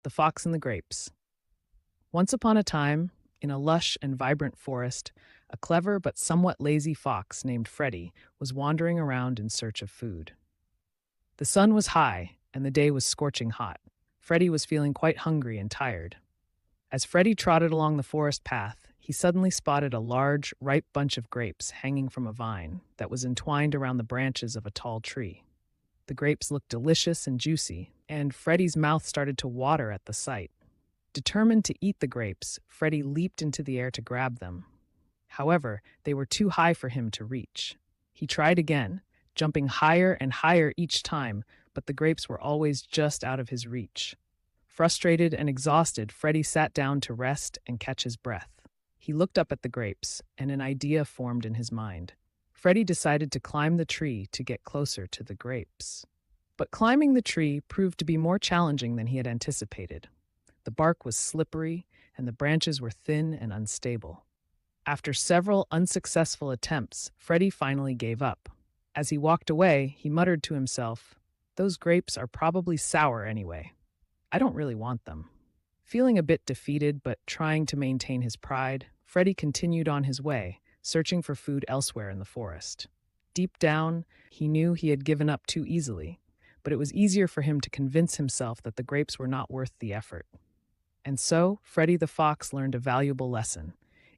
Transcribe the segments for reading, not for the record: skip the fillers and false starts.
The Fox and the Grapes. Once upon a time, in a lush and vibrant forest, a clever but somewhat lazy fox named Freddie was wandering around in search of food. The sun was high, and the day was scorching hot. Freddie was feeling quite hungry and tired. As Freddie trotted along the forest path, he suddenly spotted a large, ripe bunch of grapes hanging from a vine that was entwined around the branches of a tall tree. The grapes looked delicious and juicy, and Freddie's mouth started to water at the sight. Determined to eat the grapes, Freddie leaped into the air to grab them. However, they were too high for him to reach. He tried again, jumping higher and higher each time, but the grapes were always just out of his reach. Frustrated and exhausted, Freddie sat down to rest and catch his breath. He looked up at the grapes, and an idea formed in his mind. Freddie decided to climb the tree to get closer to the grapes. But climbing the tree proved to be more challenging than he had anticipated. The bark was slippery, and the branches were thin and unstable. After several unsuccessful attempts, Freddie finally gave up. As he walked away, he muttered to himself, "Those grapes are probably sour anyway. I don't really want them." Feeling a bit defeated but trying to maintain his pride, Freddie continued on his way, searching for food elsewhere in the forest. Deep down, he knew he had given up too easily, but it was easier for him to convince himself that the grapes were not worth the effort. And so, Freddie the Fox learned a valuable lesson.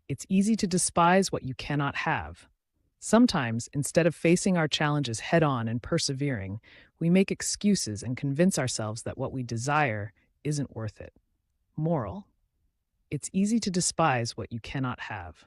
It's easy to despise what you cannot have. Sometimes, instead of facing our challenges head-on and persevering, we make excuses and convince ourselves that what we desire isn't worth it. Moral: it's easy to despise what you cannot have.